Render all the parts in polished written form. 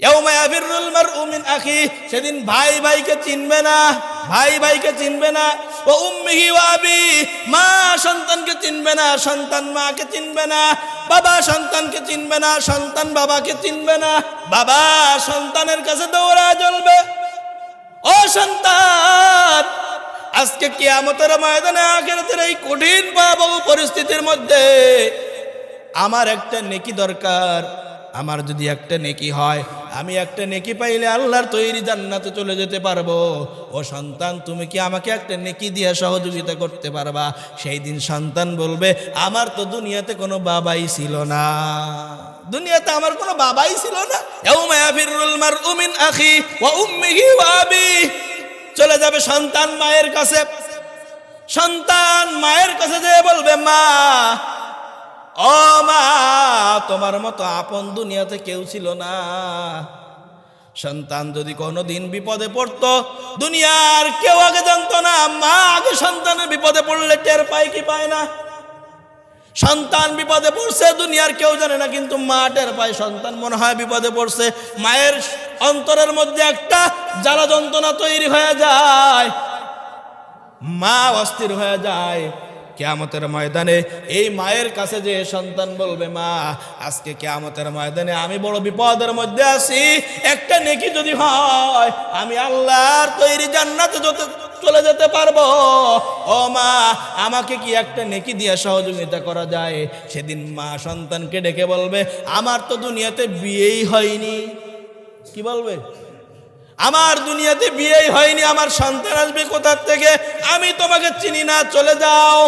ইয়াউমা ইয়াফিরুল মারউ মিন আখি, সেদিন ভাই ভাইকে চিনবে না, ভাই ভাইকে চিনবে না। ও উম্মিহি ওয়া আবি, মা সন্তানকে চিনবে না, সন্তান মাকে চিনবে না, বাবা সন্তানকে চিনবে না, সন্তান বাবাকে চিনবে না। বাবা সন্তানের কাছে দৌড়া চলবে, ও সন্তান আজকে কিয়ামতের ময়দানে আখিরাতের এই কঠিন ভয়াবহ পরিস্থিতির মধ্যে আমার একটা নেকি দরকার। আমার যদি একটা নেকি হয়, আমি একটা নেকি পাইলে আল্লাহর তৈরি জান্নাতে চলে যেতে পারবো। ও সন্তান তুমি কি আমাকে একটা নেকি দিয়ে সহযোগিতা করতে পারবা? সেই দিন সন্তান বলবে আমার তো দুনিয়াতে কোনো বাবাই ছিল না, দুনিয়াতে আমার কোনো বাবাই ছিল না। ইয়াউমা ইয়াফিরুল মারউ মিন আখি ওয়া উম্মিহি ওয়া আবি, চলে যাবে সন্তান মায়ের কাছে। সন্তান মায়ের কাছে যেয়ে বলবে মা, ও মা তোমার মতো আপন দুনিয়াতে কেউ ছিল না। সন্তান যদি কোনোদিন বিপদে পড়তো, দুনিয়ার কেউ আগে জানতো না, মা আগে সন্তানের বিপদে পড়লে টের পায় কি পায় না? সন্তান বিপদে পড়ছে দুনিয়ার কেউ জানে না, কিন্তু মা টের পায় সন্তান মনে হয় বিপদে পড়ছে। মায়ের অন্তরের মধ্যে একটা জ্বালা যন্ত্রণা তৈরি হয়ে যায়, মা অস্থির হয়ে যায়। কিয়ামতের ময়দানে এই মায়ের কাছে যে সন্তান বলবে মা আজকে কিয়ামতের ময়দানে আমি বড় বিপদের মধ্যে আছি, একটা নেকি যদি হয় আমি আল্লাহর তৈরি জান্নাতে চলে যেতে পারবো। ও মা আমাকে কি একটা নেকি দিয়ে সহযোগিতা করা যায়? সেদিন মা সন্তানকে ডেকে বলবে আমার তো দুনিয়াতে বিয়েই হয়নি। কি বলবে? আমার দুনিয়াতে বিয়েই হয়নি, আমার সন্তান আসবে কোথা থেকে? আমি তোমাকে চিনি না, চলে যাও।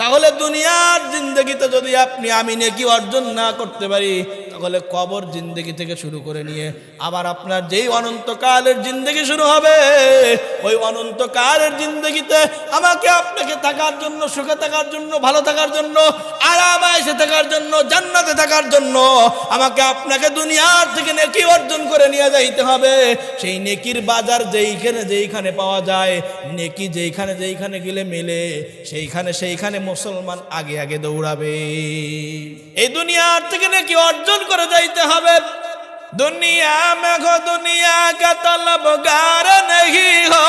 তাহলে দুনিয়ার জিন্দেগিতে যদি আমি নেকি অর্জন না করতে পারি, তাহলে কবর জিন্দেগি থেকে শুরু করে নিয়ে আবার আপনার যেই অনন্তকালের জিন্দেগি শুরু হবে, ওই অনন্তকালের জিন্দেগিতে আমাকে আপনাকে থাকার জন্য, সুখে থাকার জন্য, ভালো থাকার জন্য, আরামায়েশে থাকার জন্য, জান্নাতে থাকার জন্য আমাকে আপনাকে দুনিয়ার থেকে নেকি অর্জন করে নিয়ে যাইতে হবে। সেই নেকির বাজার যেইখানে পাওয়া যায়, নেকি যেইখানে গেলে মেলে, সেইখানে মুসলমান আগে আগে দৌড়াবে। এই দুনিয়ার থেকে নেকি অর্জন করে যাইতে হবে। दुनिया में हो दुनिया का तलबगार नहीं हो,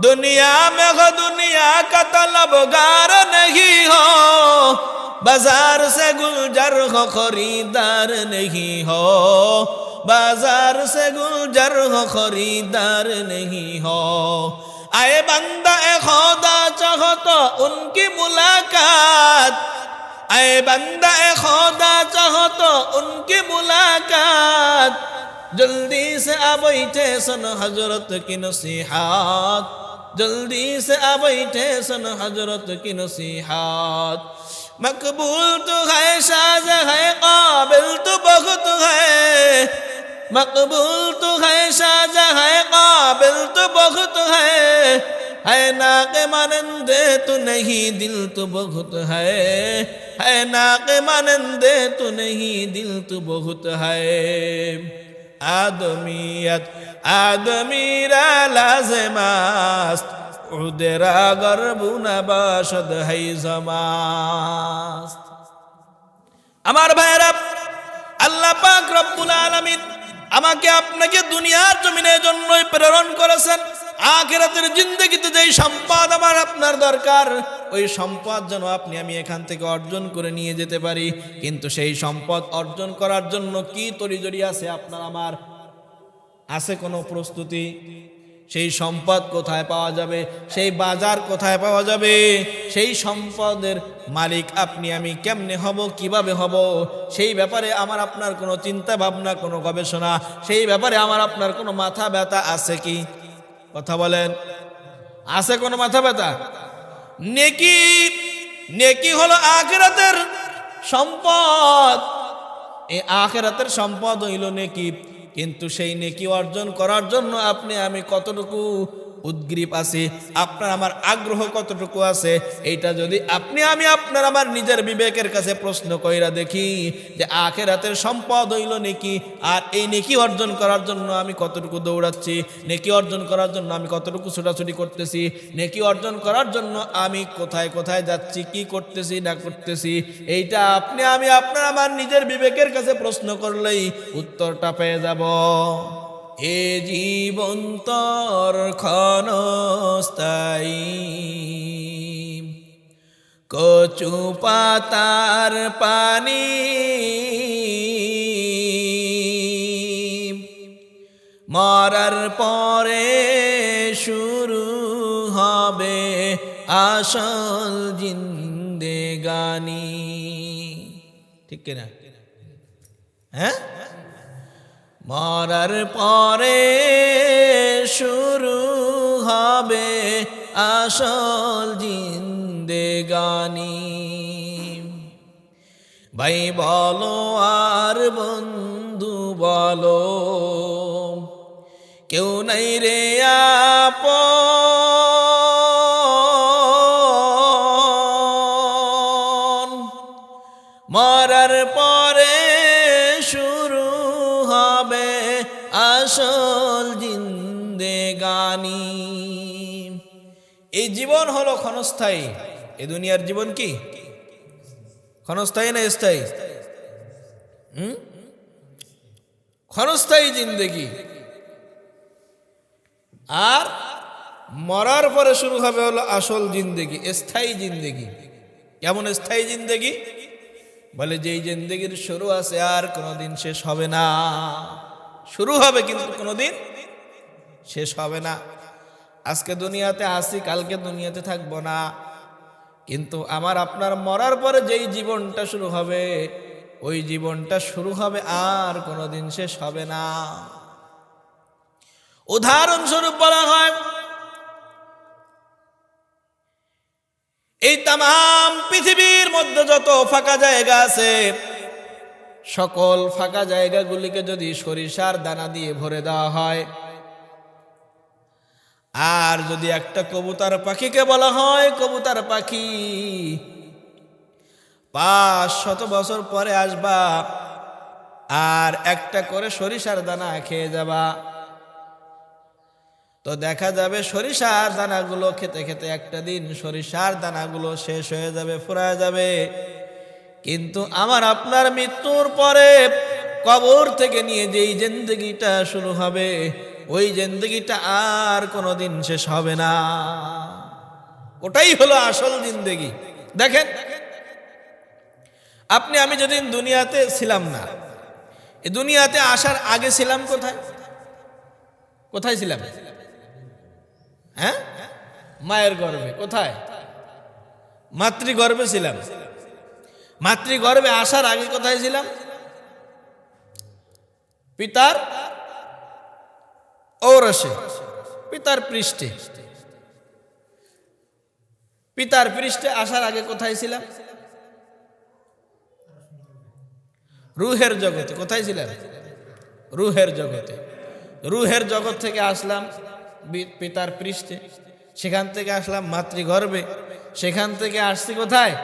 दुनिया में हो दुनिया का तलबगार नहीं हो, बाजार से गुलजार हो खरीदार नहीं हो, बाजार से गुलजार हो खरीदार नहीं हो। आए बंदा ए खुदा चाहो तो उनकी मुलाकात, आए बंदा ए खुदा चाहो तो उनकी मुलाकात, जल्दी से आ बैठे सुन हजरत की नसीहत, जल्दी से आ बैठे सुन हजरत की नसीहत। मकबूल तो है शाज है काबिल तो बहुत है, मकबूल तो है शाज है काबिल तो बहुत है ना के मानंदे तो नहीं दिल तो बहुत है ना के मानंदे तो नहीं दिल तो बहुत है। आदमियत आदमीरा लाज़िमास्त, उदरा गर्बुना बाशद है जमास्त। আমার ভাইরা, আল্লাহ পাক রব্বুল আলামিন আমাকে আপনাকে দুনিয়ার জমিনের জন্যই প্রেরণ করেছেন। আখিরাতের জিন্দেগিতে যেই সম্পদ আমার আপনার দরকার, ওই সম্পদ যেন আমি এখান থেকে অর্জন করে নিয়ে যেতে পারি। কিন্তু সেই সম্পদ অর্জন করার জন্য কি তরিজরি আছে আপনার আমার? আছে কোনো প্রস্তুতি? সেই সম্পদ কোথায় পাওয়া যাবে? সেই বাজার কোথায় পাওয়া যাবে? সেই সম্পদের মালিক আমি কেমনে হব, কিভাবে হব? সেই ব্যাপারে আমার আপনার কোনো চিন্তা ভাবনা, কোনো গবেষণা, সেই ব্যাপারে আমার আপনার কোনো মাথা ব্যথা আছে কি? কথা বলেন, আছে কোনো মাথা ব্যথা? নেকি হলো আখিরাতের সম্পদ। এই আখিরাতের সম্পদ হইল নেকি। কিন্তু সেই নেকি অর্জন করার জন্য আমি কতটুকু উদ্গ্রীব আছি, আপনার আমার আগ্রহ কতটুকু আছে, এইটা যদি আমি আপনার আমার নিজের বিবেকের কাছে প্রশ্ন কইরা দেখি যে আখিরাতের সম্পদ হইল নেকি, আর এই নেকি অর্জন করার জন্য আমি কতটুকু দৌড়াচ্ছি, নেকি অর্জন করার জন্য আমি কতটুকু ছোটাছুটি করতেছি, নেকি অর্জন করার জন্য আমি কোথায় কোথায় যাচ্ছি, কি করতেছি না করতেছি, এইটা আমি আপনার আমার নিজের বিবেকের কাছে প্রশ্ন করলেই উত্তরটা পেয়ে যাব। এ জীবন তোর ক্ষণস্থায়ী, কচু পাতার পানি, মরার পরে শুরু হবে আসল জিন্দেগানি। ঠিক কিনা? হ্যাঁ, মরার পরে শুরু হবে আসল জিন্দেগানি। ভাই বলো আর বন্ধু বলো, কেউ নাই রে আপন, মরার পরে শুরু হবে আসল জিন্দেগানি। এই জীবন হলো ক্ষণস্থায়ী। এই দুনিয়ার জীবন কি ক্ষণস্থায়ী না স্থায়ী? ক্ষণস্থায়ী জিন্দেগি। আর মরার পরে শুরু হবে হলো আসল জিন্দেগি, স্থায়ী জিন্দেগি। কেমন স্থায়ী জিন্দেগি? বলে যে এই জিন্দেগির শুরু আছে আর কোনোদিন শেষ হবে না। শুরু হবে কিন্তু কোনোদিন শেষ হবে না। আজকে দুনিয়াতে আসি, কালকে দুনিয়াতে থাকবো না, কিন্তু আমার আপনার মরার পরে যেই জীবনটা শুরু হবে, ওই জীবনটা শুরু হবে আর কোনোদিন শেষ হবে না। উদাহরণস্বরূপ বলা হয়, এই তাম পৃথিবীর মধ্যে যত ফাঁকা জায়গা আছে, সকল ফাঁকা জায়গাগুলিকে যদি সরিষার দানা দিয়ে ভরে দেওয়া হয়, আর যদি একটা কবুতর পাখিকে বলা হয়, কবুতর পাখি 500 বছর পরে আসবা আর একটা করে সরিষার দানা খেয়ে যাবা, তো দেখা যাবে সরিষার দানাগুলো খেতে খেতে একটা দিন সরিষার দানাগুলো শেষ হয়ে যাবে, ফুরায় যাবে। কিন্তু আমার আপনার মৃত্যুর পরে কবর থেকে নিয়ে যেই জিন্দেগিটা শুরু হবে, ওই জিন্দেগিটা আর কোনোদিন শেষ হবে না। ওটাই হলো আসল জিন্দেগি। দেখেন, আমি যেদিন দুনিয়াতে ছিলাম না, এই দুনিয়াতে আসার আগে ছিলাম কোথায়? কোথায় ছিলাম? হ্যাঁ, মায়ের গর্ভে। কোথায়? মাতৃগর্ভে ছিলাম। মাতৃগর্ভে আসার আগে কোথায় ছিলাম? পিতার ঔরসে, পিতার পৃষ্ঠে। পিতার পৃষ্ঠে আসার আগে কোথায় ছিলাম? রুহের জগতে। কোথায় ছিলাম? রুহের জগতে। রুহের জগৎ থেকে আসলাম পিতার পৃষ্ঠে, সেখান থেকে আসলাম মাতৃগর্ভে, সেখান থেকে আসছি কোথায়?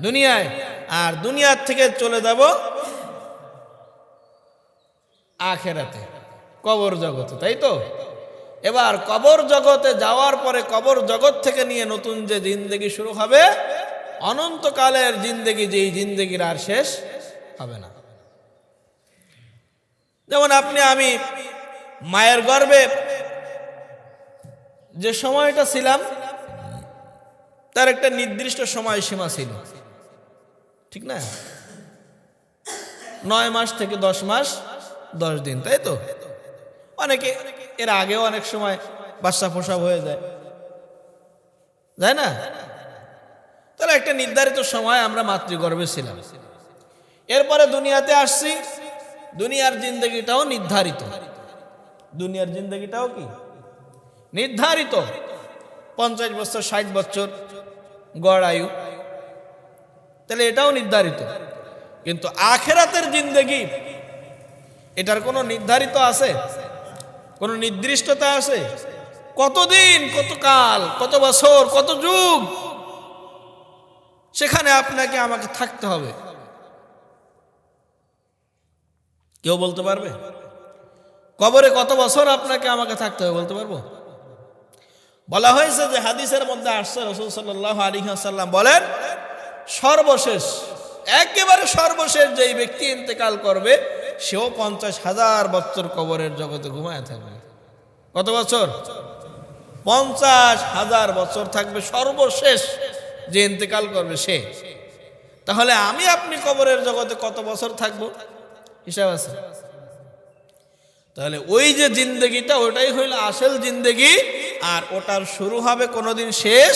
দুনিয়ায়। আর দুনিয়ার থেকে চলে যাব আখিরাতে, কবর জগতে, তাই তো? এবার কবর জগতে যাওয়ার পরে কবর জগৎ থেকে নিয়ে নতুন যে জিন্দেগি শুরু হবে, অনন্তকালের জিন্দেগি, যেই জিন্দেগির আর শেষ হবে না। যেমন আমি মায়ের গর্ভে যে সময়টা ছিলাম, তার একটা নির্দিষ্ট সময়সীমা ছিল, ঠিক না? 9 মাস থেকে 10 মাস 10 দিন, তাই তো? অনেকে এর আগেও অনেক সময় বাচ্চা প্রসব হয়ে যায়, তাই না? তাহলে একটা নির্ধারিত সময় আমরা মাতৃগর্ভে ছিলাম। এরপরে দুনিয়াতে আসছি, দুনিয়ার জিন্দেগিটাও নির্ধারিত। দুনিয়ার জিন্দেগিটাও কি নির্ধারিত? 50 বছর, 60 বছর গড় আয়ু, তাহলে এটাও নির্ধারিত। কিন্তু আখিরাতের জিন্দেগি, এটার কোনো নির্ধারিত আছে? কোনো নির্দিষ্টতা আছে? কতদিন, কত কাল, কত বছর, কত যুগ সেখানে আপনাকে আমাকে থাকতে হবে? কেউ বলতে পারবে? কবরে কত বছর আপনাকে আমাকে থাকতে হবে বলতে পারবো? বলা হয়েছে যে হাদিসের মধ্যে আসছে, রাসূল সাল্লাল্লাহু আলাইহি ওয়াসাল্লাম বলেন, সর্বশেষ, একেবারে সর্বশেষ যেই ব্যক্তি ইন্তেকাল করবে সেও 50,000 বছর কবরের জগতে ঘুমায় থাকবে। কত বছর? 50,000 বছর থাকবে সর্বশেষ যে ইন্তেকাল করবে সে। তাহলে আমি আপনি কবরের জগতে কত বছর থাকবো হিসাব আছে? তাহলে ওই যে জিন্দেগিটা, ওটাই হইল আসল জিন্দেগি, আর ওটার শুরু হবে, কোনোদিন শেষ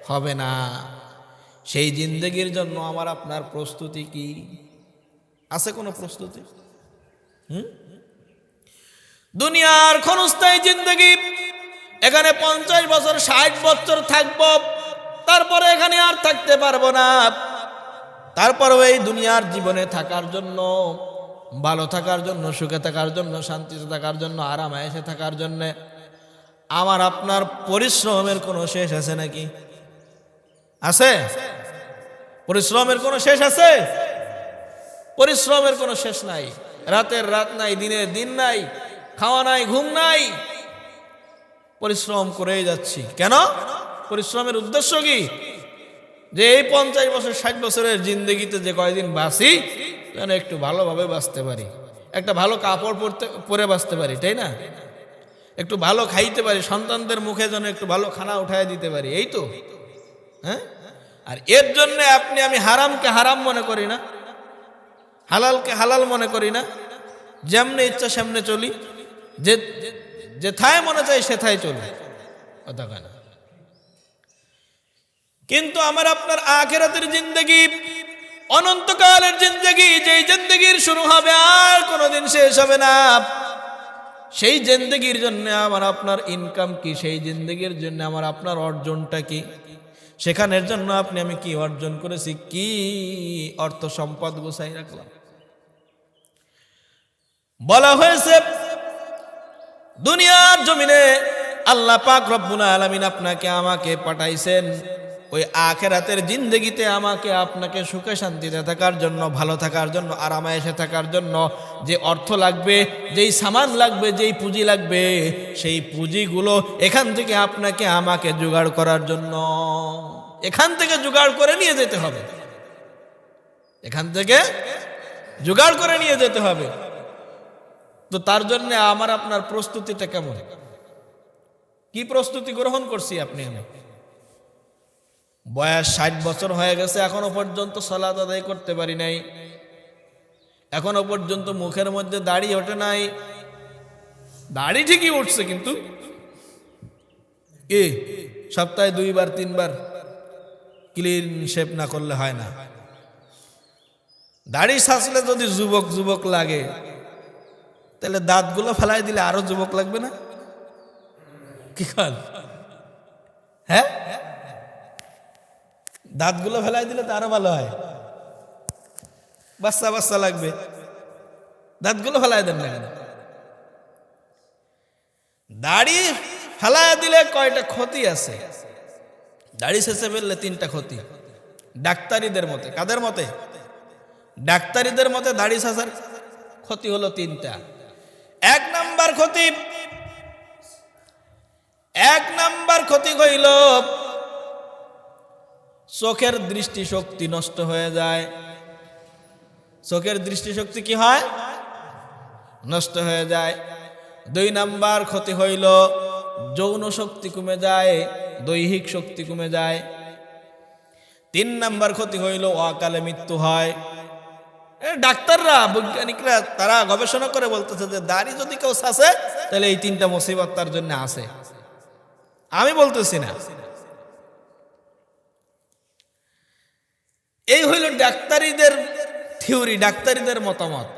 হবে না। সেই জিন্দেগির জন্য আমার আপনার প্রস্তুতি কি আছে? কোনো প্রস্তুতি? দুনিয়ার ক্ষণস্থায়ী জিন্দেগি, এখানে 50 বছর 60 বছর থাকবো, তারপরে এখানে আর থাকতে পারবো না। তারপরেও এই দুনিয়ার জীবনে থাকার জন্য, ভালো থাকার জন্য, সুখে থাকার জন্য, শান্তিতে থাকার জন্য, আরামায়েশে থাকার জন্য আমার আপনার পরিশ্রমের কোনো শেষ আছে নাকি? আছে? পরিশ্রমের কোনো শেষ আছে? পরিশ্রমের কোনো শেষ নাই। রাতের রাত নাই, দিনের দিন নাই, খাওয়া নাই, ঘুম নাই, পরিশ্রম করেই যাচ্ছি। কেন? পরিশ্রমের উদ্দেশ্য কি? যে এই 50 বছর 60 বছরের জিন্দগিতে যে কয়দিন বাঁচি যেন একটু ভালোভাবে বাঁচতে পারি, একটা ভালো কাপড় পরে বাঁচতে পারি, তাই না? একটু ভালো খাইতে পারি, সন্তানদের মুখে যেন একটু ভালো খানা উঠায় দিতে পারি, এই তো। হ্যাঁ, আর এর জন্য আপনি আমি হারামকে হারাম মনে করি না, হালালকে হালাল মনে করি না, যেমনি ইচ্ছা সেমনে চলি, যেথায় মনে চাই সেথায় চলি, কথা কেন? কিন্তু আমার আপনার আখিরাতের জিন্দেগি, অনন্তকালের জিন্দেগি, যেই জিন্দেগির শুরু হবে আর কোনোদিন শেষ হবে না, সেই জিন্দেগির জন্য আমার আপনার ইনকাম কি? সেই জিন্দেগির জন্য আমার আপনার অর্জনটা কি? সেখানের জন্য আপনি আমি কি অর্জন করেছি, কি অর্থ সম্পদ গোছাই রাখলাম? বলা হয়েছে দুনিয়ার জমিনে আল্লাহ পাক রব্বুল আলামিন আপনাকে আমাকে পাঠাইছেন ওই আখিরাতের জিন্দেগিতে আমাকে আপনাকে সুখে শান্তিতে থাকার জন্য, ভালো থাকার জন্য, আরামায়েশে থাকার জন্য। যে অর্থ লাগবে, যেই সামান লাগবে, যেই পুঁজি লাগবে, সেই পুঁজিগুলো এখান থেকে আপনাকে আমাকে জোগাড় করার জন্য, এখান থেকে জোগাড় করে নিয়ে যেতে হবে, এখান থেকে জোগাড় করে নিয়ে যেতে হবে। তো তার জন্য আমার আপনার প্রস্তুতিটা কেমন? কি প্রস্তুতি গ্রহণ করছি আপনি আমি? বয়স 60 বছর হয়ে গেছে, এখনো পর্যন্ত সালাত আদায় করতে পারি নাই, এখনো পর্যন্ত মুখের মধ্যে দাড়ি ওঠে নাই। দাড়ি ঠিকই উঠছে, কিন্তু কি সপ্তাহে 2বার 3বার ক্লিন শেভ না করলে হয় না। দাড়ি সাজলে যদি যুবক যুবক লাগে, তাহলে দাঁতগুলো ফেলাই দিলে আরো যুবক লাগবে না? কি কাল? হ্যাঁ, দাঁতগুলো ফেলাই দিলে তো আরো ভালো হয়, বাচ্চা বাচ্চা লাগবে, দাঁতগুলো ফেলাই দেন না কেন? দাড়ি ফেলাই দিলে কয়টা ক্ষতি আছে? দাড়ি শেষে ফেললে 3টা ক্ষতি, ডাক্তারিদের মতে। কাদের মতে? ডাক্তারিদের মতে দাড়ি শেষার ক্ষতি হলো 3টা। 1 নাম্বার ক্ষতি হইল চোখের দৃষ্টিশক্তি নষ্ট হয়ে যায়। চোখের দৃষ্টিশক্তি কি হয়? নষ্ট হয়ে যায়। 2 নাম্বার ক্ষতি হইল যৌন শক্তি কমে যায়, দৈহিক শক্তি কমে যায়। 3 নাম্বার ক্ষতি হইল অকালে মৃত্যু হয়। ডাক্তাররা, বৈজ্ঞানিকরা তারা গবেষণা করে বলতেছে যে দাড়ি যদি কেউ ছাসে তাহলে এই 3টা মুসিবত তার জন্য আছে। আমি বলতেছি না। এই হইল ডাক্তারিদের থিওরি, ডাক্তারিদের মতামত।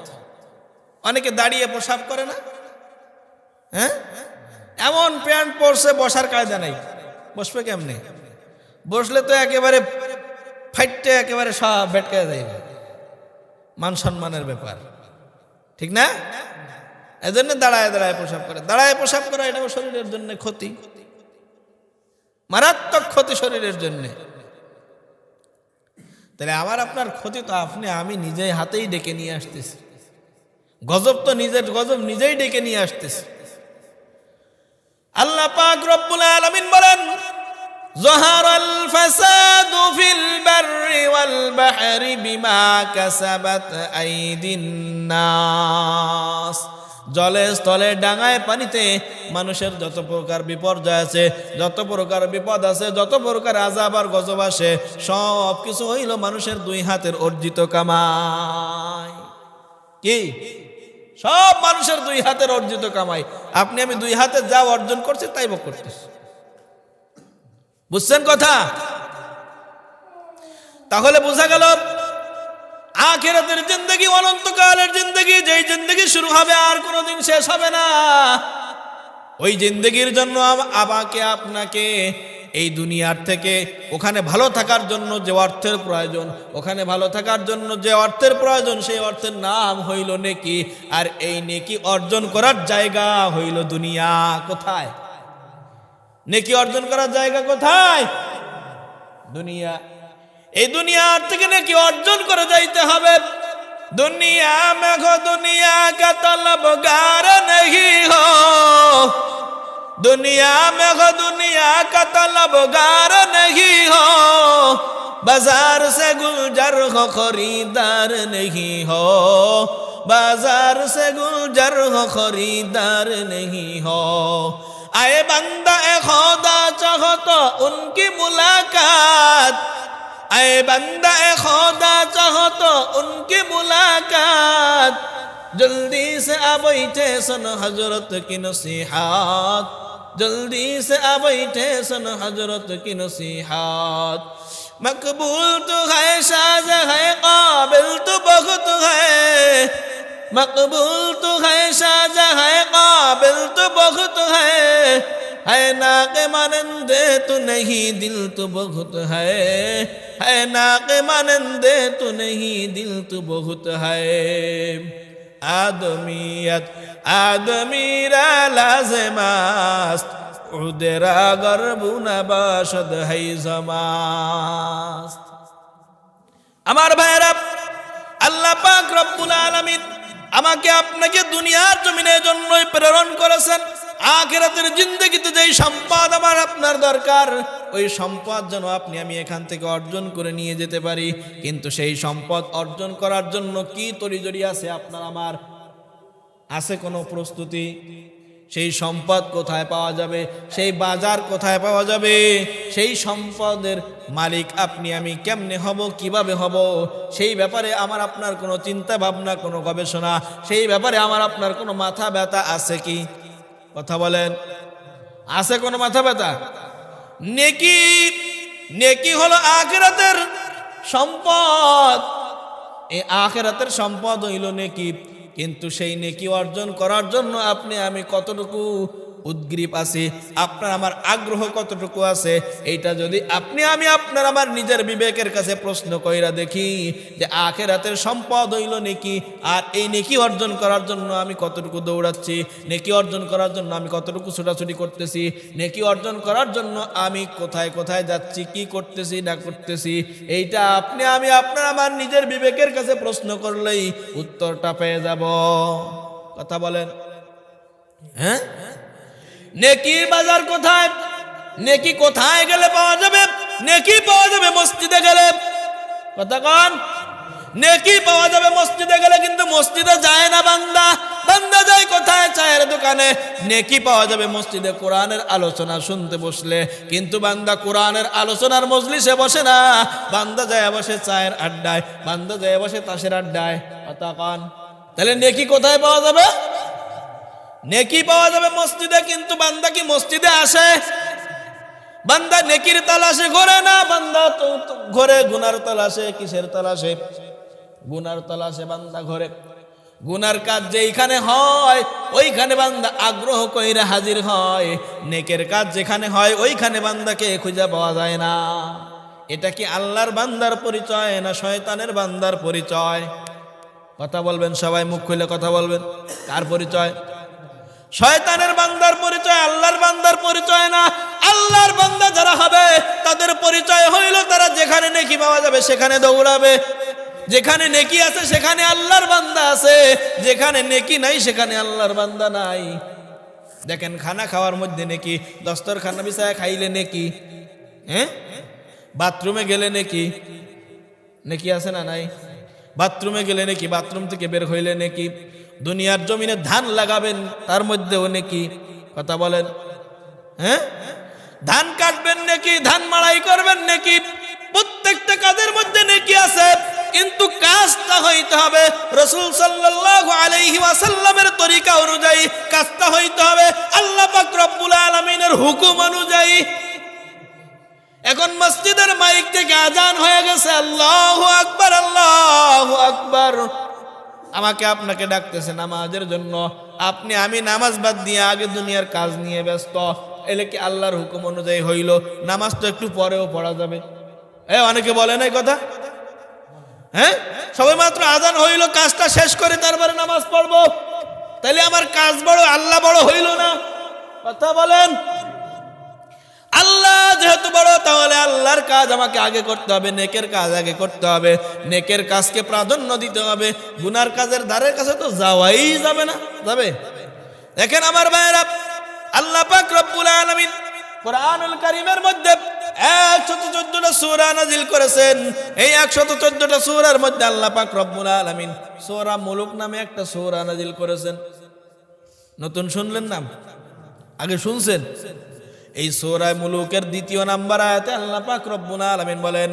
অনেকে দাঁড়িয়ে প্রসাব করে না? হ্যাঁ, এমন প্যান্ট পরছে, বসার কায়দা নাই, বসবে কেমনে? বসলে তো একেবারে ফাইটে একেবারে সব ভেটকে যাইবে, মান সম্মানের ব্যাপার, ঠিক না? এজন্য দাঁড়ায় দাঁড়ায় প্রসাব করে। দাঁড়ায় প্রসাব করা এটাও শরীরের জন্য ক্ষতি, মারাত্মক ক্ষতি শরীরের জন্য। তাহলে আমার আপনার ক্ষতি তো আমি নিজেই হাতেই ডেকে নিয়ে আসতেছি। গজব তো নিজের গজব নিজেই ডেকে নিয়ে আসতেছি। আল্লাহ পাক রব্বুল আলামিন বলেন, যাহারাল ফাসাদু ফিল বাররি ওয়াল বাহরি বিমা কাসাবাত আইদিন নাস। জলে স্থলে ডাঙায় পানিতে মানুষের যত প্রকার বিপর্যয় আছে, যত প্রকার বিপদ আছে, যত প্রকার আযাব আর গজব আসে, সব কিছু হইল মানুষের দুই হাতের অর্জিত কামাই। কি? সব মানুষের দুই হাতের অর্জিত কামাই। আপনি আমি দুই হাতে যা অর্জন করছি তাই ভোগ করতেছি। বুঝছেন কথা? তাহলে বোঝা গেল আখিরাতের জিন্দেগি অনন্তকালের জিন্দেগি, যেই জিন্দেগি শুরু হবে আর কোনোদিন শেষ হবে না। ওই জিন্দেগির জন্য আমাকে আপনাকে এই দুনিয়ার থেকে ওখানে ভালো থাকার জন্য যে অর্থের প্রয়োজন, ওখানে ভালো থাকার জন্য যে অর্থের প্রয়োজন, সেই অর্থের নাম হইল নেকি। আর এই নেকি অর্জন করার জায়গা হইল দুনিয়া। কোথায়? নেকি অর্জন করার জায়গা কোথায়? দুনিয়া। এই দুনিয়ার থেকে নেকি অর্জন করে যাইতে হবে। দুনিয়া में हो दुनिया का तलबगार नहीं हो, दुनिया में हो दुनिया का तलबगार नहीं हो, बाजार से गुलजार हो खरीदार नहीं हो, बाजार से गुलजार हो खरीदार नहीं हो। आए बंदा ए खुदा चाहो तो उनकी मुलाकात, आए बंदा ए खुदा चाहो तो उनकी मुलाकात, जल्दी से आ बैठे सुन हजरत की नसीहत, जल्दी से आ बैठे सुन हजरत की नसीहत। मकबूल तो है शाज है काबिल तो बहुत है, मकबूल तो है शाज है काबिल तो बहुत है नाके मानंदे तो नहीं दिल तो बहुत है नाके मानंदे तो नहीं दिल तो बहुत है। आदमियत आदमीरा लाज़िमास्त, उदरा गर्बु नबाशद है जमास्त। আমার ভাইরা, আল্লাহ পাক রব্বুল আলামিন আমাকে আপনাকে দুনিয়ার জমিনের জন্যই প্রেরণ করেছেন। আখিরাতের জিন্দেগিতে যেই সম্পদ আমার আপনার দরকার, ওই সম্পদ যেন আপনি আমি এখান থেকে অর্জন করে নিয়ে যেতে পারি। কিন্তু সেই সম্পদ অর্জন করার জন্য কি তরিজরি আছে আপনার আমার? আছে কোনো প্রস্তুতি? সেই সম্পদ কোথায় পাওয়া যাবে? সেই বাজার কোথায় পাওয়া যাবে? সেই সম্পদের মালিক আপনি আমি কেমনে হব, কিভাবে হব? সেই ব্যাপারে আমার আপনার কোনো চিন্তা ভাবনা, কোনো গবেষণা, সেই ব্যাপারে আমার আপনার কোনো মাথা ব্যথা আছে কি? কথা বলেন, আছে কোনো মাথা ব্যথা? নেকি, নেকি হলো আখিরাতের সম্পদ। এই আখিরাতের সম্পদ হইল নেকি। কিন্তু সেই নেকি অর্জন করার জন্য আপনি আমি কতটুকু উদ্গ্রীব আছি, আপনার আমার আগ্রহ কতটুকু আছে, এইটা যদি আপনি আমি আপনার আমার নিজের বিবেকের কাছে প্রশ্ন কইরা দেখি যে আখিরাতের সম্পদ হইল নেকি, আর এই নেকি অর্জন করার জন্য আমি কতটুকু দৌড়াচ্ছি, নেকি অর্জন করার জন্য আমি কতটুকু ছোটাছুটি করতেছি, নেকি অর্জন করার জন্য আমি কোথায় কোথায় যাচ্ছি, কি করতেছি না করতেছি, এইটা আপনি আমি আপনার আমার নিজের বিবেকের কাছে প্রশ্ন করলেই উত্তরটা পেয়ে যাব। কথা বলেন, হ্যাঁ? নেকির বাজার কোথায়? নেকি কোথায় গেলে পাওয়া যাবে? নেকি পাওয়া যাবে মসজিদে গেলে। কথা কন, নেকি পাওয়া যাবে মসজিদে গেলে। কিন্তু মসজিদে যায় না বান্দা, বান্দা যায় কোথায়? চায়ের দোকানে। নেকি পাওয়া যাবে মসজিদে কোরআনের আলোচনা শুনতে বসলে, কিন্তু বান্দা কোরআনের আলোচনার মজলিসে বসে না, বান্দা যায় বসে চায়ের আড্ডায়, বান্দা যায় বসে তাসের আড্ডায়। কথা কন, তাহলে নেকি কোথায় পাওয়া যাবে? নেকি পাওয়া যাবে মসজিদে। কিন্তু বান্দা কি মসজিদে আসে? বান্দা নেকির তালাশে ঘোরে না, বান্দা তো ঘরে গুনার তালাশে। কিসের তালাশে? গুনার তালাশে বান্দা ঘরে। গুনার কাজ যেইখানে হয় ওইখানে বান্দা আগ্রহ কইরা হাজির হয়, নেকের কাজ যেখানে হয় ওইখানে বান্দাকে খুঁজে পাওয়া যায় না। এটা কি আল্লাহর বান্দার পরিচয় না শয়তানের বান্দার পরিচয়? কথা বলবেন সবাই, মুখ খুলে কথা বলবেন। কার পরিচয়? শয়তানের বান্দার পরিচয় আল্লাহর বান্দার পরিচয় না। আল্লাহর বান্দা যারা হবে তাদের পরিচয় হইল তারা যেখানে নেকি পাওয়া যাবে সেখানে দৌড়াবে, যেখানে নেকি আছে সেখানে আল্লাহর বান্দা আছে, যেখানে নেকি নাই সেখানে আল্লাহর বান্দা নাই। দেখেন খানা খাওয়ার মধ্যে নেকি, দস্তরখানা বিছায় খাইলে নেকি, হ্যাঁ, বাথরুমে গেলে নেকি, নেকি আছে না নাই? বাথরুমে গেলে নেকি, বাথরুম থেকে বের হইলে নেকি, দুনিয়ার জমিনে ধান লাগাবেন তার মধ্যেও নেকি, কথা বলেন, হ্যাঁ, ধান কাটবেন নেকি, ধান মাড়াই করবেন নেকি, প্রত্যেকটা কাজের মধ্যে নেকি আছে, কিন্তু কাজটা হইতে হবে রাসূল সাল্লাল্লাহু আলাইহি ওয়াসাল্লামের তরিকা অনুযায়ী, কাজটা হইতে হবে আল্লাহ পাক রব্বুল আলামিনের হুকুম অনুযায়ী। এখন মসজিদের মাইক থেকে আজান হয়ে গেছে, আল্লাহু আকবার আল্লাহু আকবার, আমাকে আপনাকে ডাকতেছে নামাজের জন্য, আপনি আমি নামাজ বাদ দিয়ে আগে দুনিয়ার কাজ নিয়ে ব্যস্ত, এলে কি আল্লাহর হুকুম অনুযায়ী হইল? নামাজ তো একটু পরেও পড়া যাবে। অনেকে বলে না কথা, হ্যাঁ, সবাই মাত্র আজান হইল, কাজটা শেষ করে তারপরে নামাজ পড়বো, তাহলে আমার কাজ বড় আল্লাহ বড় হইল না? কথা বলেন। আল্লাহ যেহেতু বড়, তাহলে আল্লাহর কাজ আমাকে আগে করতে হবে, নেকের কাজ আগে করতে হবে, নেকের কাজকে প্রাধান্য দিতে হবে, গুনার কাজের ধারের কাছে তো যাওয়াই যাবে না। যাবে? দেখেন আমার ভাইয়েরা, আল্লাহ পাক রব্বুল আলামিন কোরআনুল কারীমের মধ্যে 114টা সূরা নাজিল করেছেন। এই 114টা সূরার মধ্যে আল্লাহ পাক রব্বুল আলামিন সূরা মুলুক নামে একটা সূরা নাজিল করেছেন। নতুন শুনলেন নাম? আগে শুনছেন? এই সূরা মুলুকের 2 নম্বর আয়াতে আল্লাহ পাক রব্বুল আলামিন বলেন,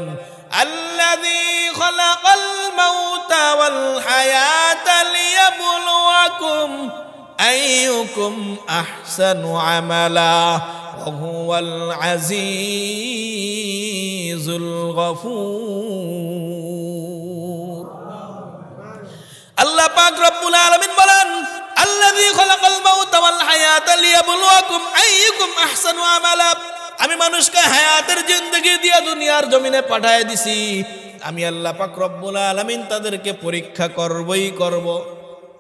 আল্লাযী খালাকাল মাউতা ওয়াল হায়াতা লিয়াবলুয়াকুম আইয়ুকুম আহসানু আমালা ওয়া হুয়াল আজিজুল গফুর। আল্লাহ পাক রব্বুল আলামিন বলেন, আল্লাযী খালাকাল মাউতা ওয়াল হায়াতা লিয়াবলুয়াকুম আইয়ুকুম আহসানু আমালা, আমি মানুষকে হায়াতের জিন্দেগি দিয়ে দুনিয়ার জমিনে পাঠায় দিছি, আমি আল্লাহ পাক রব্বুল আলামিন তাদেরকে পরীক্ষা করবই করব।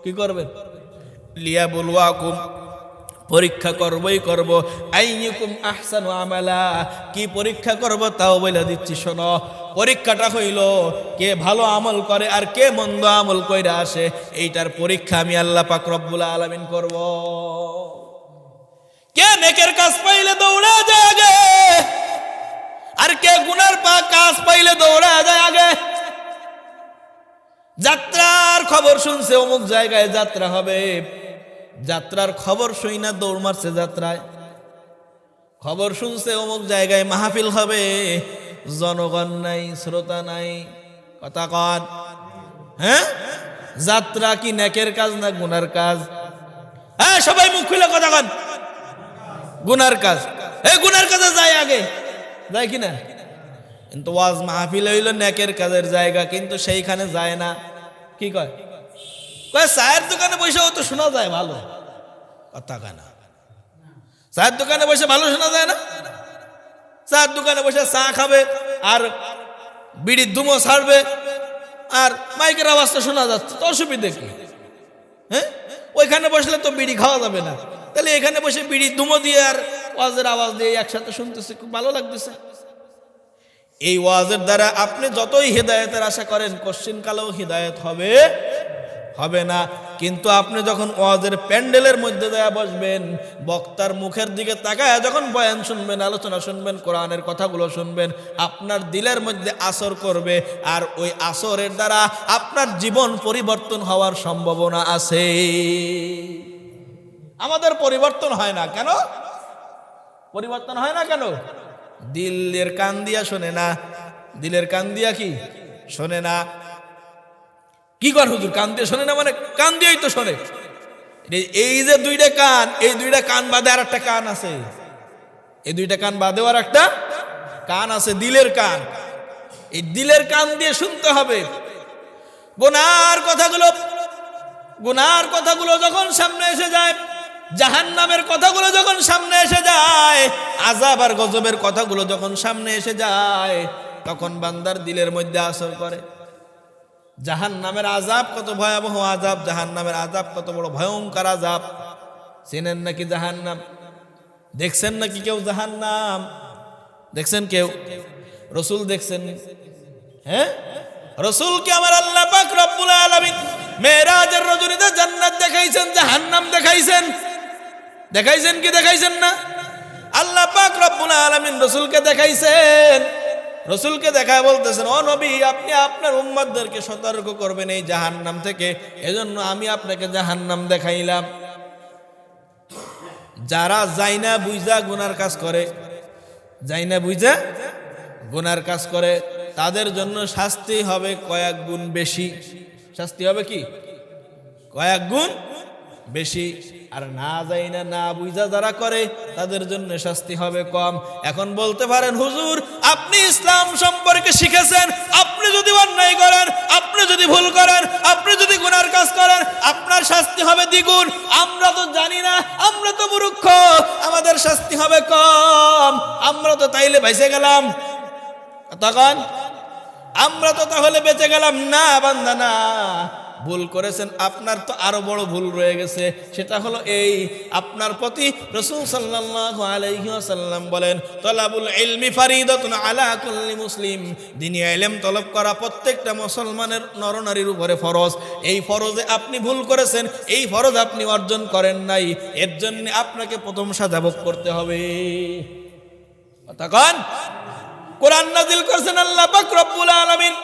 কি করবেন? লিয়াবলুয়াকুম, পরীক্ষা করবই করব, আইয়ুকুম আহসানু আমালা, কি পরীক্ষা করব তাও বলে দিচ্ছি শোনো। পরীক্ষাটা হইল কে ভালো আমল করে আর কে মন্দ আমল কইরা আসে, এইটার পরীক্ষা আমি আল্লাহ পাক রব্বুল আলামিন করব। কে নেকের কাজ পাইলে দৌড়া যায় আগে, আর কে গুনার কাজ পাইলে দৌড়া যায় আগে। যাত্রার খবর শুনছে অমুক জায়গায় যাত্রা হবে, যাত্রার খবর শুই না দৌড় মারছে যাত্রায়। খবর শুনছে অমুক জায়গায় মাহফিল হবে, জনগণ নাই, শ্রোতা নাই, কথা কন, হ্যাঁ? যাত্রা কি নেকের কাজ না গুনার কাজ? হ্যাঁ, সবাই মুখ খুলে কথা কন। গুনার কাজ। গুনার কাজে যায় আগে, যায় কিনা? কিন্তু ওয়াজ মাহফিল হইল নেকের কাজের জায়গা, কিন্তু সেইখানে যায় না। কি কয়? চায়ের দোকানে বসেও তো শোনা যায় ভালো কথা, কানা চায়ের দোকানে বসে ভালো শোনা যায় না? চায়ের দোকানে বসে চা খাবে আর বিড়ির ধুমো ছাড়বে আর মাইকের আওয়াজটা শোনা যাচ্ছে, তো অসুবিধে কি? হ্যাঁ, ওইখানে বসলে তো বিড়ি খাওয়া যাবে না, তাহলে এখানে বসে বিড়ি ধুমো দিয়ে আর ওয়াজের আওয়াজ দিয়ে একসাথে শুনতেছে, খুব ভালো লাগতেছে। এই ওয়াজের দ্বারা আপনি যতই হিদায়াতের আশা করেন কোশ্চিন কালেও হিদায়াত হবে না। কিন্তু আপনি যখন ওয়াজের প্যান্ডেলের মধ্যে দেয়া বসবেন, বক্তার মুখের দিকে তাকায় যখন বয়ান শুনবেন, আলোচনা শুনবেন, কোরআনের কথাগুলো শুনবেন, আপনার দিলের মধ্যে আসর করবে, আর ওই আসরের দ্বারা আপনার জীবন পরিবর্তন হওয়ার সম্ভাবনা আছে। আমাদের পরিবর্তন হয় না কেন? পরিবর্তন হয় না কেন? দিলের কান দিয়া শোনে না। দিলের কান দিয়া কি শোনে না? কি কর হুজুর, কান দিয়ে শোনে না মানে? কান দিয়েই তো শোনে। এই যে 2টা কান, এই 2টা কান বাদে আর একটা কান আছে, এই 2টা কান বাদেও আর একটা কান আছে, দিলের কান। এই দিলের কান দিয়ে শুনতে হবে। গুনার কথাগুলো যখন সামনে এসে যায়, জাহান্নামের কথাগুলো যখন সামনে এসে যায়, আযাব আর গজবের কথাগুলো যখন সামনে এসে যায়, তখন বান্দার দিলের মধ্যে আসর করে। জাহান্নামের আযাব কত ভয়াবহ আযাব, জাহান্নামের আযাব কত বড় ভয়ঙ্কর আযাব, চেনেন নাকি জাহান্নাম? দেখছেন নাকি কেউ জাহান্নাম? দেখছেন কেউ? রসুল দেখছেন? হ্যাঁ, রসুলকে আমার আল্লাহ পাক রব্বুল আলামিন মেরাজের রজনীতে জান্নাত দেখাইছেন, জাহান্নাম দেখাইছেন। দেখাইছেন কি দেখাইছেন না? আল্লাহ পাক রব্বুল আলামিন রসুলকে দেখাইছেন। রসুলকে দেখায় বলতেছেন, ও নবী, আপনি আপনার উম্মতদেরকে সতর্ক করবেন এই জাহান্নাম থেকে, এজন্য আমি আপনাকে জাহান্নাম দেখাইলাম। যারা যাইনা বুঝা গুনার কাজ করে, যাইনা বুঝা গুনার কাজ করে, তাদের জন্য শাস্তি হবে কয়েক গুণ বেশি। শাস্তি হবে কি? কয়েক গুণ বেশি। আর না যাইনা না বুঝা যারা করে, তাদের জন্য শাস্তি হবে কম। এখন বলতে পারেন, হুজুর আপনি ইসলাম সম্পর্কে শিখেছেন, আপনি যদি অন্যায় করেন, আপনি যদি ভুল করেন, আপনি যদি গুনার কাজ করেন, আপনার শাস্তি হবে দ্বিগুণ। আমরা তো জানি না, আমরা তো মূর্খ, আমাদের শাস্তি হবে কম। আমরা তো তাইলে বেঁচে গেলাম, তখন আমরা তো তাহলে বেঁচে গেলাম না। বান্দা না, ভুল করেছেন, আপনার তো আরো বড় ভুল রয়ে গেছে। সেটা হলো এই, আপনার প্রতি রাসূল সাল্লাল্লাহু আলাইহি ওয়াসাল্লাম বলেন, তলাবুল ইলমি ফারিদাতুন আলা কুল্লি মুসলিম। দ্বীনি ইলম তলব করা প্রত্যেকটা মুসলমানের নরনারীর উপরে ফরজ। এই ফরজে আপনি ভুল করেছেন, এই ফরজ আপনি অর্জন করেন নাই, এর জন্য আপনাকে প্রথম সাজা ভোগ করতে হবে। তখন কোরআন নাজিল করেছেন আল্লাহ পাক রব্বুল আলামিন।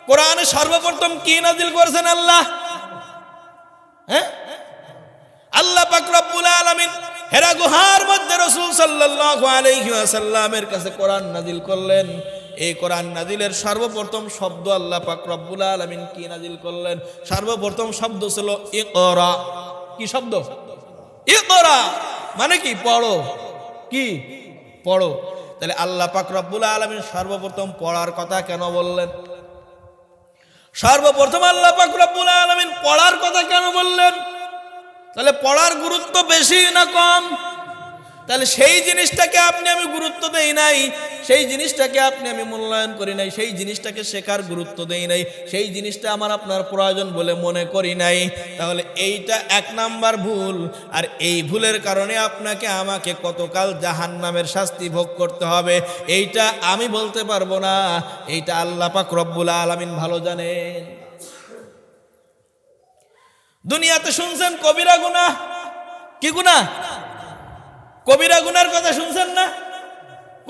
কোরআনে সর্বপ্রথম কি নাজিল করেছেন আল্লাহ? হ্যাঁ, আল্লাহ পাক রব্বুল আলামিন হেরা গুহার মধ্যে রাসূল সাল্লাল্লাহু আলাইহি ওয়াসাল্লামের কাছে কোরআন নাজিল করলেন। এই কোরআন নাজিলের সর্বপ্রথম শব্দ আল্লাহ পাক রব্বুল আলামিন কি নাজিল করলেন? সর্বপ্রথম শব্দ ছিল ইকরা। কি শব্দ? ইকরা মানে কি? পড়ো। কি? পড়ো। তাহলে আল্লাহ পাক রব্বুল আলামিন সর্বপ্রথম পড়ার কথা কেন বললেন? সর্বপ্রথম আল্লাহ পাক রব্বুল আলামিন পড়ার কথা কেন বললেন? তাহলে পড়ার গুরুত্ব বেশি না কম? তাহলে সেই জিনিসটাকে আপনি আমি গুরুত্ব দেই নাই, সেই জিনিসটাকে আপনি আমি মূল্যায়ন করি নাই, সেই জিনিসটাকে শেখার গুরুত্ব দেই নাই, সেই জিনিসটা আমার আপনার প্রয়োজন বলে মনে করি নাই। তাহলে এইটা এক নাম্বার ভুল। আর এই ভুলের কারণে আপনাকে আমাকে কতকাল জাহান্নামের শাস্তি ভোগ করতে হবে, এইটা আমি বলতে পারবো না, এইটা আল্লাহ পাক রব্বুল আলামিন ভালো জানেন। দুনিয়াতে শুনছেন কবিরা গুনাহ। কি গুনাহ? কবিরা গুনার কথা শুনছেন না?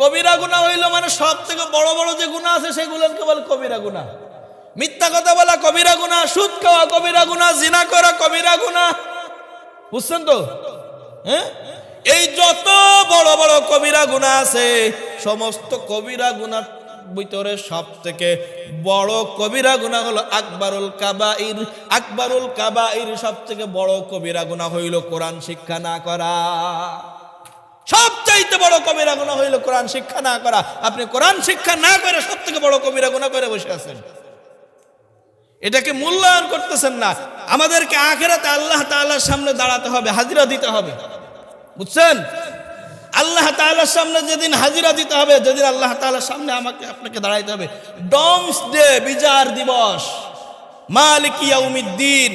কবিরা গুনাহ হইল মানে সব থেকে বড় বড় যে গুনাহ আছে সেগুলোকে বলে কবিরা গুনাহ। মিথ্যা কথা বলা কবিরা গুনাহ, সুদ খাওয়া কবিরা গুনাহ, জিনা করা কবিরা গুনাহ। বুঝছেন তো? হ্যাঁ, এই যত বড় বড় কবিরা গুনাহ আছে, সমস্ত কবিরা গুনাহ ভিতরে সব থেকে বড় কবিরা গুনাহ হলো আকবারুল কাবাইর। আকবারুল কাবাইর সব থেকে বড় কবিরা গুনাহ হইল কোরআন শিক্ষা না করা। সবচাইতে বড় কবিরা গুনাহ হইল কোরআন শিক্ষা না করা। আপনি কোরআন শিক্ষা না করে সব থেকে বড় কবিরা গুনাহ করে বসে আছেন, এটাকে মূল্যায়ন করতেছেন না। আমাদেরকে আখিরাতে আল্লাহ তাআলার সামনে দাঁড়াতে হবে, হাজিরা দিতে হবে। বুঝছেন? আল্লাহ তাআলার সামনে যেদিন হাজিরা দিতে হবে, যেদিন আল্লাহ তাআলার সামনে আমাকে আপনাকে দাঁড়াইতে হবে, ডমস ডে, বিচার দিবস, মালিক ইয়াউমিদ্দিন।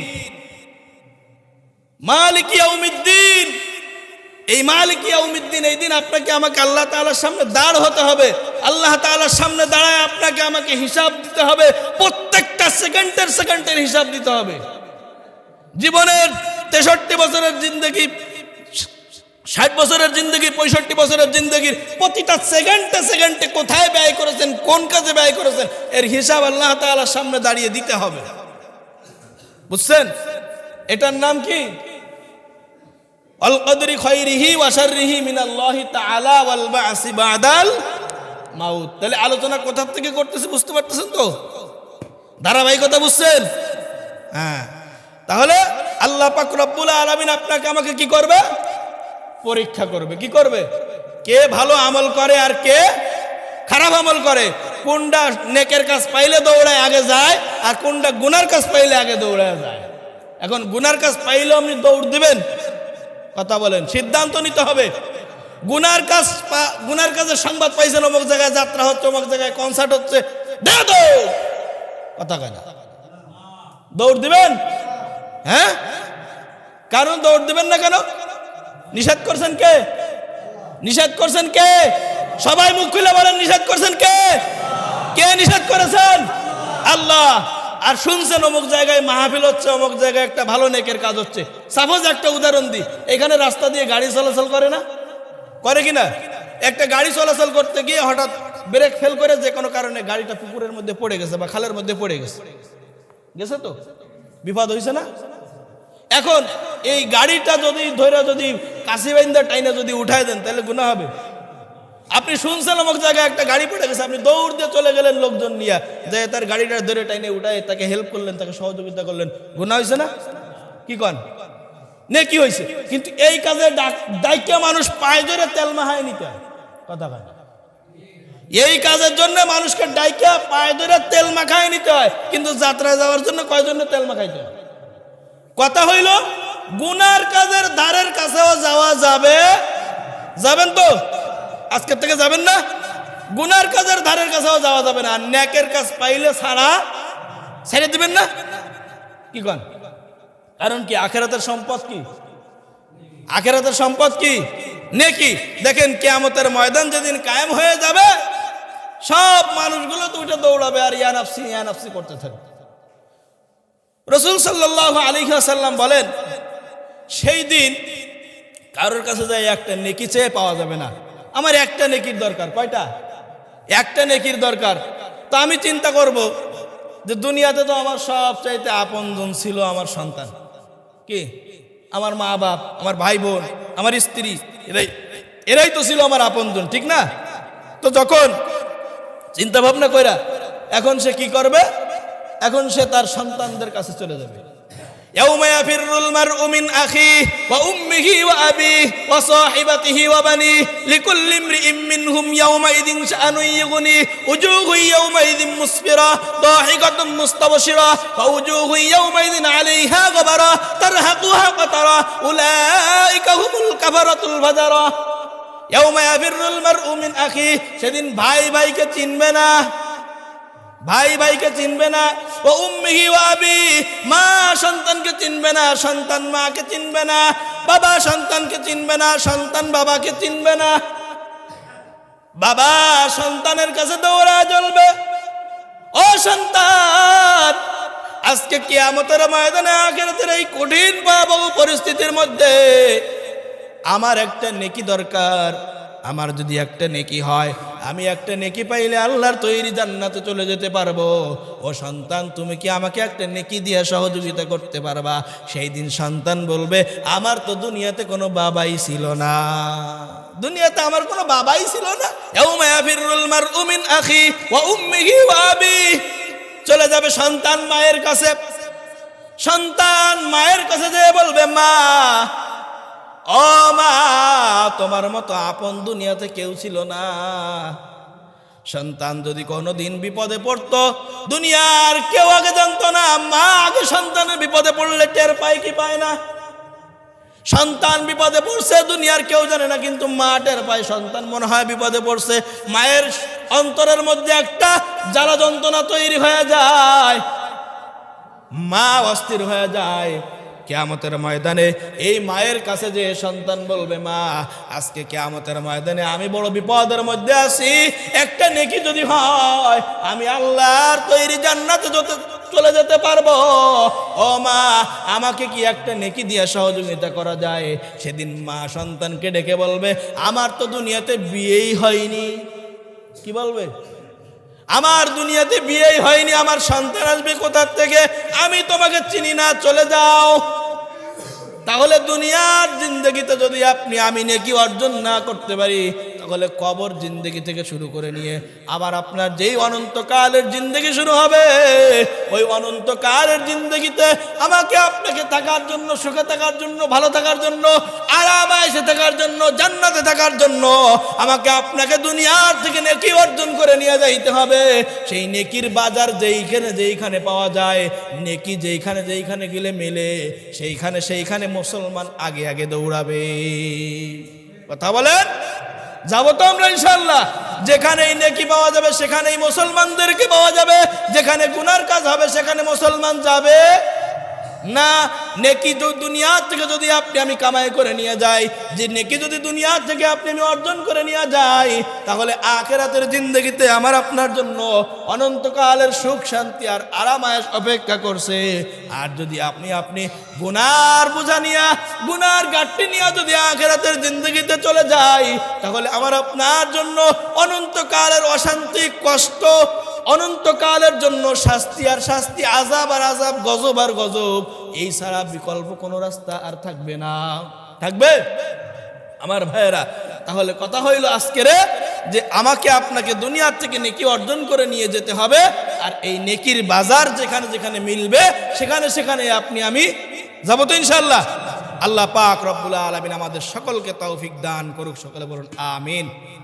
মালিক ইয়াউমিদ্দিন, এই মালিক ইয়াউমিদ্দিন, এই দিন আপনাকে আমাকে আল্লাহ তাআলার সামনে দাঁড় হতে হবে। আল্লাহ তাআলার সামনে দাঁড়ায় আপনাকে আমাকে হিসাব দিতে হবে, প্রত্যেকটা সেকেন্ডের হিসাব দিতে হবে। জীবনের 63 বছরের জিন্দগি, 60 বছরের জিন্দগি, 65 বছরের জিন্দগির প্রতিটা সেকেন্ডে কোথায় ব্যয় করেছেন, কোন কাজে ব্যয় করেছেন, এর হিসাব আল্লাহ তাআলার সামনে দাঁড়িয়ে দিতে হবে। বুঝছেন? এটার নাম কি? আল কদরি খায়রিহি ওয়া শাররিহি মিনাল্লাহি তাআলা ওয়াল বা'সি বাদাল মাউত। তাহলে আলোচনা কোথা থেকে করতেছি বুঝতে পারতেছেন তো? ধারাবাহিকতা বুঝছেন? হ্যাঁ। তাহলে আল্লাহ পাক রব্বুল আলামিন আপনাকে আমাকে কি করবে? পরীক্ষা করবে। কি করবে? কে ভালো আমল করে আর কে খারাপ আমল করে, কোনটা নেকের কাজ পাইলে দৌড়ায় আগে যায়, আর কোনটা গুনার কাজ পাইলে আগে দৌড়ায় যায়। এখন গুনার কাজ পাইলে আপনি দৌড় দিবেন? কথা বলেন, সিদ্ধান্ত নিতে হবে। গুনার কাজের সংবাদ পাইছেন, অমুক জায়গায় যাত্রা হচ্ছে, অমুক জায়গায় কনসার্ট হচ্ছে, কথা কেন দৌড় দিবেন? হ্যাঁ, কারণ দৌড় দিবেন না কেন? নিষেধ করছেন কে? নিষেধ করছেন কে? সবাই মুখ খুলে বলেন, নিষেধ করছেন কে? কে নিষেধ করেছেন? আল্লাহ। আর শুনছেন অমুক জায়গায় মাহফিল হচ্ছে, অমুক জায়গায় একটা ভালো নেকের কাজ হচ্ছে। সাপোজ একটা উদাহরণ দিই, এখানে রাস্তা দিয়ে গাড়ি চলাচল করে না? করে কিনা? একটা গাড়ি চলাচল করতে গিয়ে হঠাৎ ব্রেক ফেল করে যে কোনো কারণে গাড়িটা পুকুরের মধ্যে পড়ে গেছে বা খালের মধ্যে পড়ে গেছে, গেছে তো বিপদ হয়েছে না? এখন এই গাড়িটা যদি ধরে যদি কাশি বাইন্দা টাইনে যদি উঠায় দেন তাহলে গুনাহ হবে? আপনি শুনছেন অমুক জায়গায় একটা গাড়ি পড়ে গেছে, আপনি দৌড় দিয়ে চলে গেলেন লোকজন নিয়ে, যে তার গাড়িটা ধরে টাইনে উঠায় তাকে হেল্প করলেন, তাকে সহযোগিতা করলেন, গুনাহ হয়েছে না? কি কন? নেকি হয়েছে। কিন্তু এই কাজে ডাইকা মানুষ পায়ে ধরে তেল মাহায় নিতে হয়, কথা কয়। এই কাজের জন্য মানুষকে ডাইকা পায়ে ধরে তেল মাখায় নিতে হয়, কিন্তু যাত্রায় যাওয়ার জন্য কয়জন্য তেল মাখাইতে হয়? কথা হইল গুনার কাজের ধারের কাছেও যাওয়া যাবে? যাবেন তো? আজকের থেকে যাবেন না? গুনার কাজের ধারের কাছেও যাওয়া যাবে না। নেকের কাজ পাইলে ছাড়া ছেড়ে দিবেন না? কি কন? কারণ কি? আখিরাতের সম্পদ কি? আখিরাতের সম্পদ কি? নেকি। দেখেন কিয়ামতের ময়দান যেদিন কায়েম হয়ে যাবে, সব মানুষগুলো তো উঠে দৌড়াবে আর ইয়া নাফসি করতে থাকবে। রাসূল সাল্লাল্লাহু আলাইহি ওয়াসাল্লাম বলেন, সেই দিন কারোর কাছে যায় একটা নেকি চেয়ে পাওয়া যাবে না। আমার একটা নেকির দরকার। কয়টা? একটা নেকির দরকার। তো আমি চিন্তা করব যে দুনিয়াতে তো আমার সবচাইতে আপনজন ছিল আমার সন্তান, কি আমার মা বাপ, আমার ভাই বোন, আমার স্ত্রী, এরাই তো ছিল আমার আপনজন, ঠিক না? তো যখন চিন্তা ভাবনা কইরা এখন সে কি করবে? এখন সে তার সন্তানদের কাছে চলে যাবে। ইয়াউমা ইয়াফিরুল মারউ মিন আখিহি ওয়া উম্মিহি ওয়া আবিহি ওয়া সাহিবাতিহি ওয়া বানিহি লিকুল্লি ইমরিইম মিনহুম ইয়াউমা ইযিন শাআনুন ইগনি উজুহু ইয়াউমা ইযিন মুসফিরা দাহিকাতুন মুস্তাবশিরা ওয়া উজুহু ইয়াউমা ইযিন আলাইহা গাবারা তারহাকুহা কাতারা উলাইকা হুমুল কাফারাতুল ফাজারা। ইয়াউমা ইয়াফিরুল মারউ মিন আখিহি, সেদিন ভাই ভাইকে চিনবে না, ভাই ভাইকে চিনবে না। ও উম্মিহি ওয়া আবি, মা সন্তানকে চিনবে না, সন্তান মাকে চিনবে না, বাবা সন্তানকে চিনবে না, সন্তান বাবাকে চিনবে না। বাবা সন্তানের কাছে দৌড়া জ্বলবে, ও সন্তান, আজকে কিয়ামতের ময়দানে আখিরাতের এই কঠিন ভয়াবহ পরিস্থিতির মধ্যে আমার একটা নেকি দরকার। আমার যদি একটা নেকি হয়, আমি একটা নেকি পাইলে আল্লাহর তৈরি জান্নাতে চলে যেতে পারবো। ও সন্তান, তুমি কি আমাকে একটা নেকি দিয়ে সহযোগিতা করতে পারবা? সেই দিন সন্তান বলবে, আমার তো দুনিয়াতে কোনো বাবাই ছিল না, দুনিয়াতে আমার কোনো বাবাই ছিল না। ইয়াউমা ইয়াফিরুল মারউ মিন আখি ওয়া উম্মিহি ওয়া আবি, চলে যাবে সন্তান মায়ের কাছে। সন্তান মায়ের কাছে যেয়ে বলবে, মা, ও মা, তোমার মতো আপন দুনিয়াতে কেউ ছিল না। সন্তান যদি কোনোদিন বিপদে পড়তো, দুনিয়ার কেউ আগে জানতো না, মা আগে সন্তানের বিপদে পড়লে টের পায় কি পায় না? সন্তান বিপদে পড়ছে, দুনিয়ার কেউ জানে না, কিন্তু মা টের পায় সন্তান মনে হয় বিপদে পড়ছে। মায়ের অন্তরের মধ্যে একটা জ্বালা যন্ত্রণা তৈরি হয়ে যায়, মা অস্থির হয়ে যায়। কিয়ামতের ময়দানে এই মায়ের কাছে যে সন্তান বলবে, মা, আজকে কিয়ামতের ময়দানে আমি বড় বিপদের মধ্যে আছি, একটা নেকি যদি হয় আমি আল্লাহর তৈরি জান্নাতে চলে যেতে পারবো। ও মা, আমাকে কি একটা নেকি দিয়ে সহযোগিতা করা যায়? সেদিন মা সন্তানকে ডেকে বলবে, আমার তো দুনিয়াতে বিয়েই হয়নি। কি বলবে? আমার দুনিয়াতে বিয়েই হয়নি, আমার সন্তান আসবে কোথা থেকে? আমি তোমাকে চিনি না, চলে যাও। তাহলে দুনিয়ার জিন্দগিতে যদি আমি নেকি অর্জন না করতে পারি, তাহলে কবর জিন্দগি থেকে শুরু করে নিয়ে আবার আপনার যেই অনন্তকালের জিন্দগি শুরু হবে, ওই অনন্তকালের জিন্দগিতে আমাকে আপনাকে থাকার জন্য, সুখে থাকার জন্য, ভালো থাকার জন্য, আরামায়েশে থাকার জন্য, জান্নাতে থাকার জন্য আমাকে আপনাকে দুনিয়ার থেকে নেকি অর্জন করে নিয়ে যাইতে হবে। সেই নেকির বাজার যেইখানে পাওয়া যায়, নেকি যেইখানে গেলে মেলে, সেইখানে মুসলমান আগে আগে দৌড়াবে। কথা বলেন? যাবো তো আমরা ইনশাআল্লাহ। যেখানেই নেকি পাওয়া যাবে সেখানেই মুসলমানদেরকে পাওয়া যাবে, যেখানে গুনার কাজ হবে সেখানে মুসলমান যাবে না, নেকি দুনিয়া থেকে যদি আমি কামাই করে নিয়ে যাই, যে নেকি যদি দুনিয়া থেকে আমি অর্জন করে নিয়ে যাই, তাহলে আখিরাতের জিন্দেগিতে আমার আপনার জন্য অনন্তকালের সুখ শান্তি আর আরাম আয়েশ অপেক্ষা করছে। আর যদি আপনি গুনার বোঝা নিয়ে, গুনার গাঁটটি নিয়ে যদি আখিরাতের জিন্দেগিতে চলে যাই, তাহলে আমার আপনার জন্য অনন্তকালের অশান্তি, কষ্ট, অনন্তকালের জন্য শাস্তি আর শাস্তি, আযাব আর আযাব, গজব আর গজব, এই ছাড়া বিকল্প কোনো রাস্তা আর থাকবে না। থাকবে আমার ভাইয়েরা? তাহলে কথা হইল আজকের যে আমাকে আপনাকে দুনিয়ার থেকে নেকি অর্জন করে নিয়ে যেতে হবে, আর এই নেকির বাজার যেখানে যেখানে মিলবে সেখানে সেখানে আমি যাবো তো ইনশাআল্লাহ। আল্লাহ পাক রব্বুল আলামিন আমাদের সকলকে তৌফিক দান করুক। সকলে বলুন আমিন।